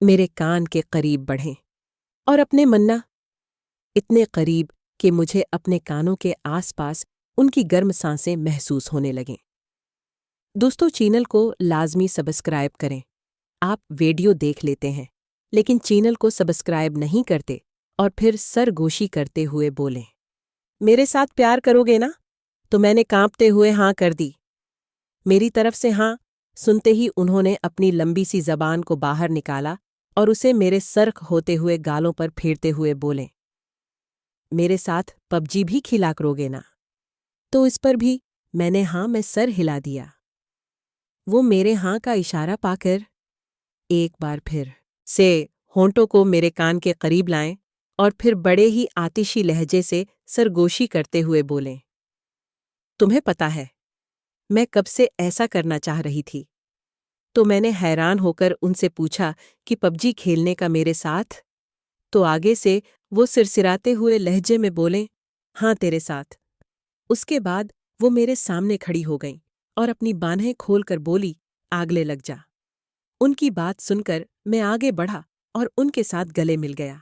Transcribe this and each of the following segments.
میرے کان کے قریب بڑھیں اور اپنے منا اتنے قریب کہ مجھے اپنے کانوں کے آس پاس ان کی گرم سانسیں محسوس ہونے لگیں۔ دوستو، چینل کو لازمی سبسکرائب کریں۔ آپ ویڈیو دیکھ لیتے ہیں لیکن چینل کو سبسکرائب نہیں کرتے اور پھر سرگوشی کرتے ہوئے بولیں، میرے ساتھ پیار کرو گے نا؟ تو میں نے کانپتے ہوئے ہاں کر دی۔ میری طرف سے ہاں سنتے ہی انہوں نے اپنی لمبی سی زبان کو باہر نکالا اور اسے میرے سرخ ہوتے ہوئے گالوں پر پھیرتے ہوئے بولیں، میرے ساتھ پب جی بھی کھیلا کرو گے نا؟ تو اس پر بھی میں سر ہلا دیا۔ وہ میرے ہاں کا اشارہ پا کر ایک بار پھر سے ہونٹوں کو میرے کان کے قریب لائیں اور پھر بڑے ہی آتشی لہجے سے سرگوشی کرتے ہوئے بولیں، تمہیں پتا ہے میں کب سے ایسا کرنا چاہ رہی تھی؟ تو میں نے حیران ہو کر ان سے پوچھا کہ پب جی کھیلنے کا میرے ساتھ؟ تو آگے سے وہ سرسراتے ہوئے لہجے میں بولیں، ہاں تیرے ساتھ۔ اس کے بعد وہ میرے سامنے کھڑی ہو گئیں اور اپنی بانہیں کھول کر بولی، آگلے لگ جا۔ ان کی بات سن کر میں آگے بڑھا اور ان کے ساتھ گلے مل گیا۔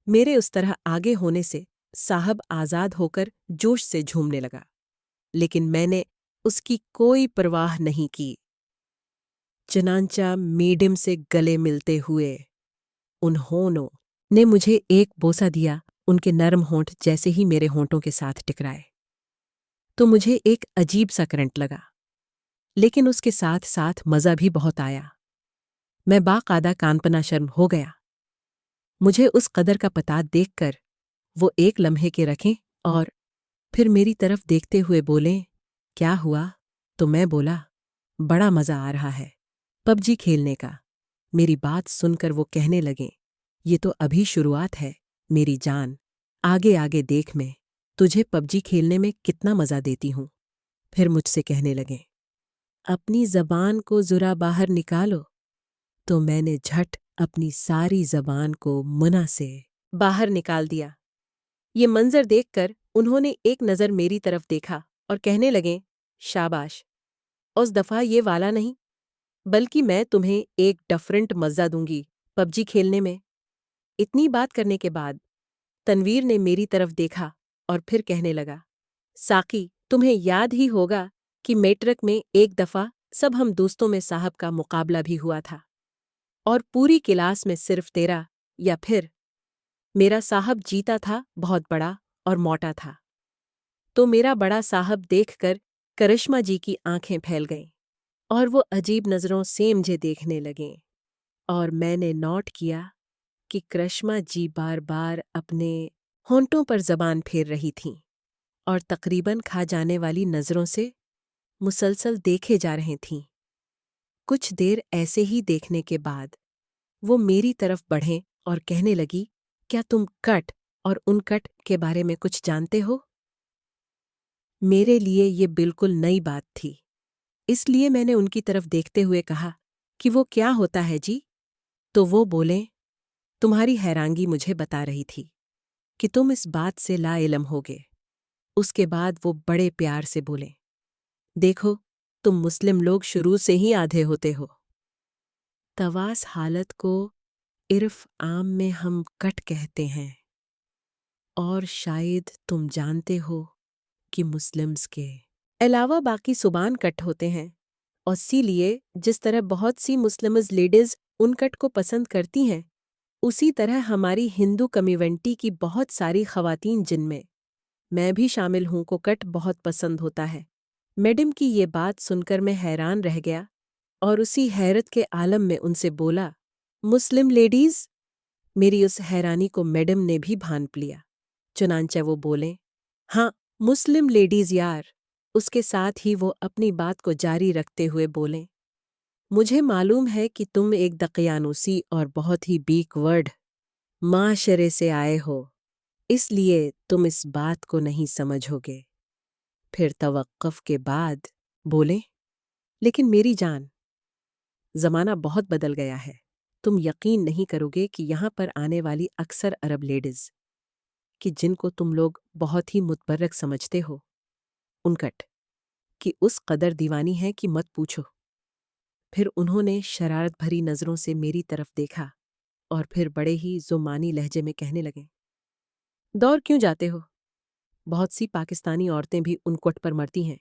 میرے اس طرح آگے ہونے سے صاحب آزاد ہو کر جوش سے جھومنے لگا، لیکن میں نے اس کی کوئی پرواہ نہیں کی۔ چنانچہ میڈم سے گلے ملتے ہوئے انہوں نے مجھے ایک بوسہ دیا۔ ان کے نرم ہونٹ جیسے ہی میرے ہونٹوں کے ساتھ ٹکرائے تو مجھے ایک عجیب سا کرنٹ لگا، لیکن اس کے ساتھ ساتھ مزہ بھی بہت آیا۔ میں باقاعدہ کانپنا شرم ہو گیا۔ مجھے اس قدر کا پتا دیکھ کر وہ ایک لمحے کے رکھیں اور پھر میری طرف دیکھتے ہوئے بولیں، کیا ہوا؟ تو میں بولا، بڑا مزہ آ رہا ہے پب جی کھیلنے کا۔ میری بات سن کر وہ کہنے لگیں، یہ تو ابھی شروعات ہے میری جان، آگے آگے دیکھ، میں تجھے پب جی کھیلنے میں کتنا مزہ دیتی ہوں۔ پھر مجھ سے کہنے لگیں، اپنی زبان کو ذرا باہر نکالو۔ تو میں نے جھٹ اپنی ساری زبان کو منہ سے باہر نکال دیا۔ یہ منظر دیکھ کر انہوں نے ایک نظر میری طرف دیکھا اور کہنے لگیں، شاباش، اس دفعہ یہ والا نہیں، بلکہ میں تمہیں ایک ڈفرنٹ مزہ دوں گی پب جی کھیلنے میں۔ اتنی بات کرنے کے بعد تنویر نے میری طرف دیکھا اور پھر کہنے لگا، ساقی، تمہیں یاد ہی ہوگا کہ میٹرک میں ایک دفعہ سب ہم دوستوں میں صاحب کا مقابلہ بھی ہوا تھا اور پوری کلاس میں صرف تیرا یا پھر میرا صاحب جیتا تھا، بہت بڑا اور موٹا تھا۔ تو میرا بڑا صاحب دیکھ کر کرشمہ جی کی آنکھیں پھیل گئیں اور وہ عجیب نظروں سے مجھے دیکھنے لگیں، اور میں نے نوٹ کیا کہ کرشمہ جی بار بار اپنے ہونٹوں پر زبان پھیر رہی تھیں اور تقریباً کھا جانے والی نظروں سے مسلسل دیکھے جا رہی تھیں۔ کچھ دیر ایسے ہی دیکھنے کے بعد وہ میری طرف بڑھیں اور کہنے لگی، کیا تم کٹ اور ان کٹ کے بارے میں کچھ جانتے ہو؟ میرے لیے یہ بالکل نئی بات تھی، اس لیے میں نے ان کی طرف دیکھتے ہوئے کہا کہ وہ کیا ہوتا ہے جی؟ تو وہ بولیں، تمہاری حیرانگی مجھے بتا رہی تھی کہ تم اس بات سے لا علم ہوگے۔ اس کے بعد وہ بڑے پیار سے بولیں، دیکھو، تم مسلم لوگ شروع سے ہی آدھے ہوتے ہو۔ تواس حالت کو عرف عام میں ہم کٹ کہتے ہیں، اور شاید تم جانتے ہو کہ مسلمز کے علاوہ باقی زبان کٹ ہوتے ہیں، اور اسی لیے جس طرح بہت سی مسلمز لیڈیز ان کٹ کو پسند کرتی ہیں، اسی طرح ہماری ہندو کمیونٹی کی بہت ساری خواتین، جن میں بھی شامل ہوں، کو کٹ بہت پسند ہوتا ہے۔ میڈم کی یہ بات سن کر میں حیران رہ گیا اور اسی حیرت کے عالم میں ان سے بولا، مسلم لیڈیز؟ میری اس حیرانی کو میڈم نے بھی بھانپ لیا، چنانچہ وہ بولیں، ہاں مسلم لیڈیز یار۔ اس کے ساتھ ہی وہ اپنی بات کو جاری رکھتے ہوئے بولیں، مجھے معلوم ہے کہ تم ایک دقیانوسی اور بہت ہی بیک ورڈ معاشرے سے آئے ہو، اس لیے تم اس بات کو نہیں سمجھو گے۔ پھر توقف کے بعد بولیں، لیکن میری جان، زمانہ بہت بدل گیا ہے۔ تم یقین نہیں کرو گے کہ یہاں پر آنے والی اکثر عرب لیڈیز، کہ جن کو تم لوگ بہت ہی متبرک سمجھتے ہو، ان کٹ کی اس قدر دیوانی ہے کہ مت پوچھو۔ پھر انہوں نے شرارت بھری نظروں سے میری طرف دیکھا اور پھر بڑے ہی زمانی لہجے میں کہنے لگے، دور کیوں جاتے ہو؟ بہت سی پاکستانی عورتیں بھی ان کوٹ پر مرتی ہیں۔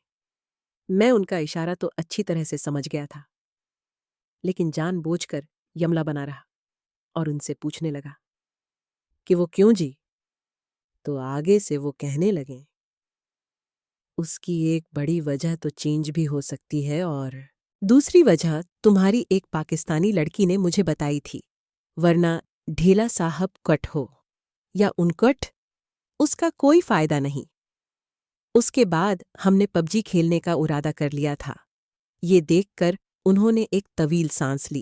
میں ان کا اشارہ تو اچھی طرح سے سمجھ گیا تھا، لیکن جان بوجھ کر یملا بنا رہا اور ان سے پوچھنے لگا کہ وہ کیوں جی؟ تو آگے سے وہ کہنے لگے، اس کی ایک بڑی وجہ تو چینج بھی ہو سکتی ہے، اور دوسری وجہ تمہاری ایک پاکستانی لڑکی نے مجھے بتائی تھی، ورنہ ڈھیلا صاحب کٹ ہو یا انکٹ، اس کا کوئی فائدہ نہیں۔ اس کے بعد ہم نے پب جی کھیلنے کا ارادہ کر لیا تھا۔ یہ دیکھ کر انہوں نے ایک طویل سانس لی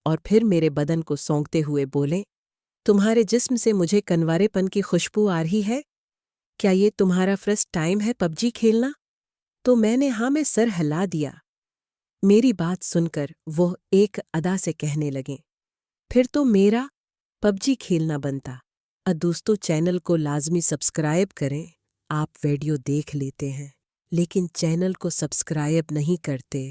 اور پھر میرے بدن کو سونگتے ہوئے بولے، تمہارے جسم سے مجھے کنوارے پن کی خوشبو آ رہی ہے، کیا یہ تمہارا فرسٹ ٹائم ہے پب جی کھیلنا؟ تو میں نے ہاں میں سر ہلا دیا۔ میری بات سن کر وہ ایک ادا سے کہنے لگے، پھر تو میرا پب جی کھیلنا بنتا۔ دوستو چینل کو لازمی سبسکرائب کریں۔ آپ ویڈیو دیکھ لیتے ہیں لیکن چینل کو سبسکرائب نہیں کرتے۔